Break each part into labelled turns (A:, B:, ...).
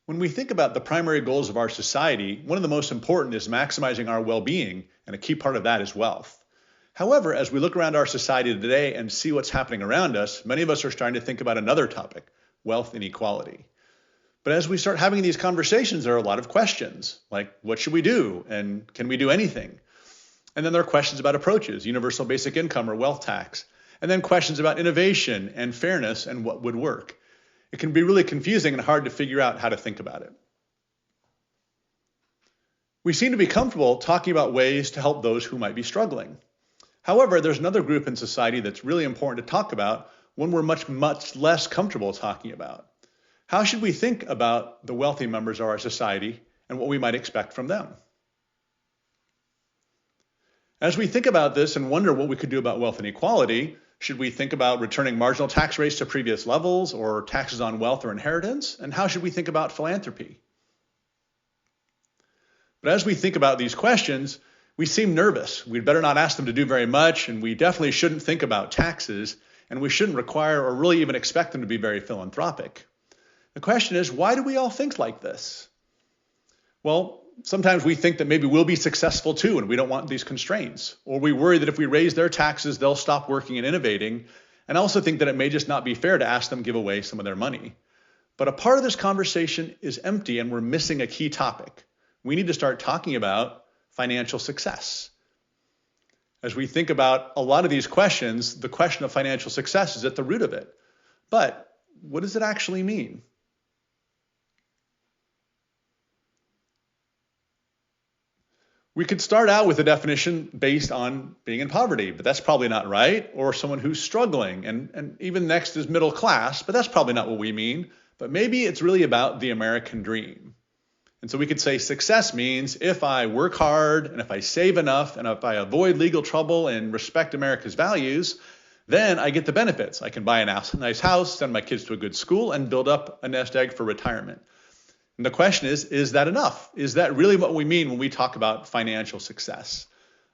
A: When we think about the primary goals of our society, one of the most important is maximizing our well-being, and a key part of that is wealth. However, as we look around our society today and see what's happening around us, many of us are starting to think about another topic, wealth inequality. But as we start having these conversations, there are a lot of questions, like what should we do, and can we do anything? And then there are questions about approaches, universal basic income or wealth tax, and then questions about innovation and fairness and what would work. It can be really confusing and hard to figure out how to think about it. We seem to be comfortable talking about ways to help those who might be struggling. However, there's another group in society that's really important to talk about, one we're much less comfortable talking about. How should we think about the wealthy members of our society and what we might expect from them? As we think about this and wonder what we could do about wealth inequality, should we think about returning marginal tax rates to previous levels or taxes on wealth or inheritance? And how should we think about philanthropy? But as we think about these questions, we seem nervous. We'd better not ask them to do very much, and we definitely shouldn't think about taxes, and we shouldn't require or really even expect them to be very philanthropic. The question is, why do we all think like this? Well, sometimes we think that maybe we'll be successful too, and we don't want these constraints. Or we worry that if we raise their taxes, they'll stop working and innovating. And also think that it may just not be fair to ask them to give away some of their money. But a part of this conversation is empty, and we're missing a key topic. We need to start talking about financial success. As we think about a lot of these questions, the question of financial success is at the root of it. But what does it actually mean? We could start out with a definition based on being in poverty, but that's probably not right, or someone who's struggling, and even next is middle class, but that's probably not what we mean. But maybe it's really about the American dream. And so we could say success means if I work hard, and if I save enough, and if I avoid legal trouble and respect America's values, then I get the benefits. I can buy a nice house, send my kids to a good school, and build up a nest egg for retirement. And the question is that enough? Is that really what we mean when we talk about financial success?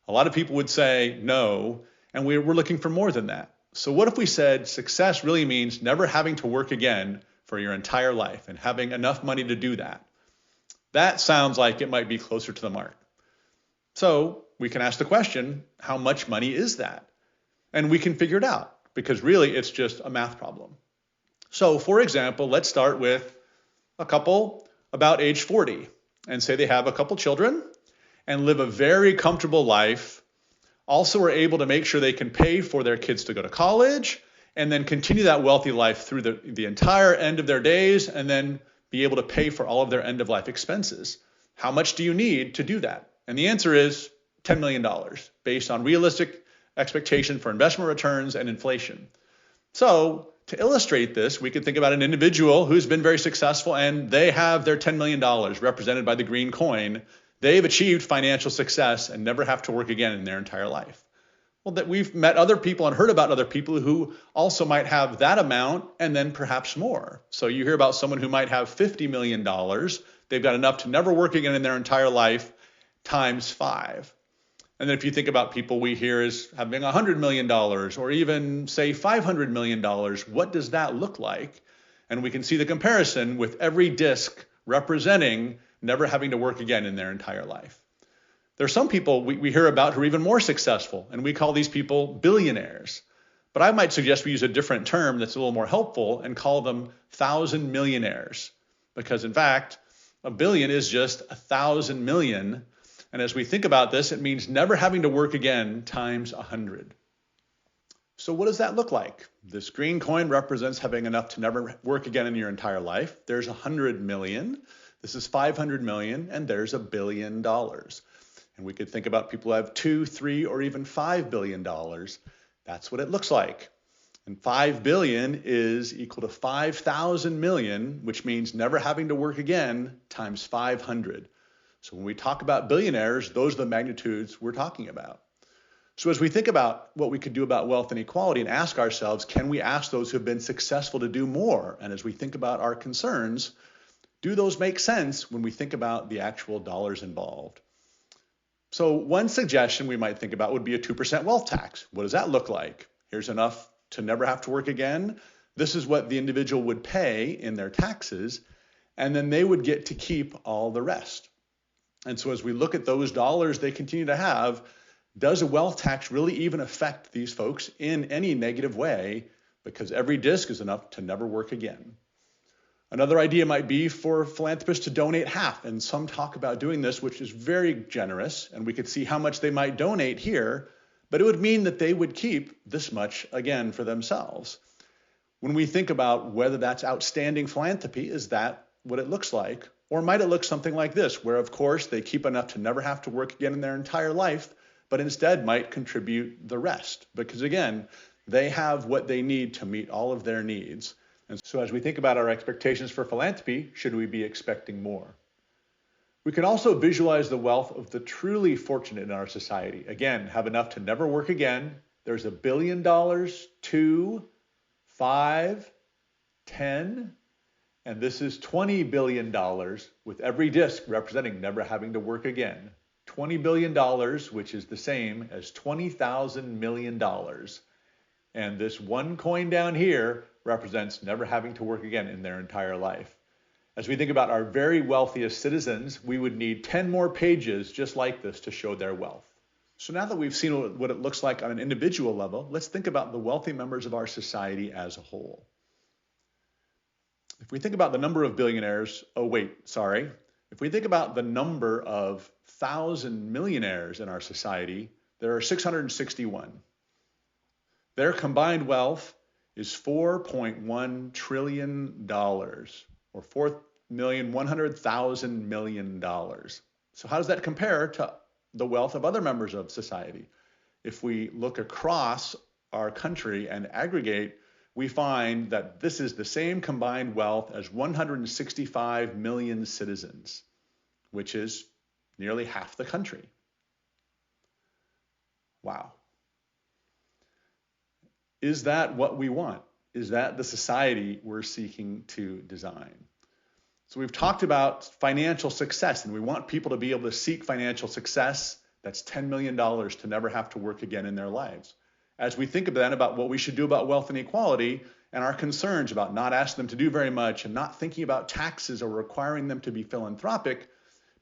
A: A lot of people would say no, and we're looking for more than that. So what if we said success really means never having to work again for your entire life and having enough money to do that? That sounds like it might be closer to the mark. So we can ask the question, how much money is that? And we can figure it out, because really it's just a math problem. So for example, let's start with a couple about age 40 and say they have a couple children and live a very comfortable life, also are able to make sure they can pay for their kids to go to college and then continue that wealthy life through the entire end of their days and then be able to pay for all of their end of life expenses. How much do you need to do that? And the answer is $10 million based on realistic expectation for investment returns and inflation. So to illustrate this, we could think about an individual who's been very successful and they have their $10 million represented by the green coin. They've achieved financial success and never have to work again in their entire life. Well, that we've met other people and heard about other people who also might have that amount and then perhaps more. So you hear about someone who might have $50 million. They've got enough to never work again in their entire life times 5. And then if you think about people we hear as having $100 million or even say $500 million, what does that look like? And we can see the comparison with every disc representing never having to work again in their entire life. There are some people we hear about who are even more successful, and we call these people billionaires. But I might suggest we use a different term that's a little more helpful and call them 1,000 millionaires. Because in fact, a billion is just 1,000 million. And as we think about this, it means never having to work again times 100. So what does that look like? This green coin represents having enough to never work again in your entire life. There's 100 million. This is 500 million, and there's $1 billion. And we could think about people who have 2, 3, or even $5 billion. That's what it looks like. And 5 billion is equal to 5,000 million, which means never having to work again times 500. So when we talk about billionaires, those are the magnitudes we're talking about. So as we think about what we could do about wealth inequality and ask ourselves, can we ask those who have been successful to do more? And as we think about our concerns, do those make sense when we think about the actual dollars involved? So one suggestion we might think about would be a 2% wealth tax. What does that look like? Here's enough to never have to work again. This is what the individual would pay in their taxes. and then they would get to keep all the rest. And so as we look at those dollars they continue to have, does a wealth tax really even affect these folks in any negative way? Because every disc is enough to never work again. Another idea might be for philanthropists to donate half, and some talk about doing this, which is very generous, and we could see how much they might donate here, but it would mean that they would keep this much again for themselves. When we think about whether that's outstanding philanthropy, is that what it looks like? Or might it look something like this, where of course they keep enough to never have to work again in their entire life, but instead might contribute the rest? Because again, they have what they need to meet all of their needs. And so as we think about our expectations for philanthropy, should we be expecting more? We can also visualize the wealth of the truly fortunate in our society. Again, have enough to never work again. There's $1 billion, 2, 5, 10, and this is $20 billion with every disc representing never having to work again. $20 billion, which is the same as $20,000 million. And this one coin down here represents never having to work again in their entire life. As we think about our very wealthiest citizens, we would need 10 more pages just like this to show their wealth. So now that we've seen what it looks like on an individual level, let's think about the wealthy members of our society as a whole. If we think about the number of billionaires, if we think about the number of 1,000 millionaires in our society, there are 661. Their combined wealth is $4.1 trillion, or $4,100,000 million. So how does that compare to the wealth of other members of society? If we look across our country and aggregate, we find that this is the same combined wealth as 165 million citizens, which is nearly half the country. Wow. Is that what we want? Is that the society we're seeking to design? So we've talked about financial success, and we want people to be able to seek financial success. That's $10 million to never have to work again in their lives. As we think then about what we should do about wealth inequality and our concerns about not asking them to do very much and not thinking about taxes or requiring them to be philanthropic,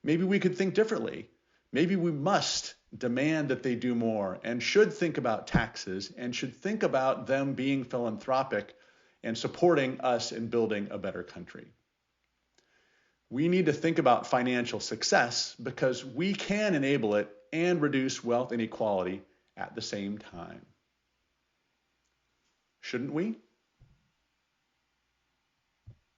A: maybe we could think differently. Maybe we must demand that they do more and should think about taxes and should think about them being philanthropic and supporting us in building a better country. We need to think about financial success because we can enable it and reduce wealth inequality at the same time. Shouldn't we?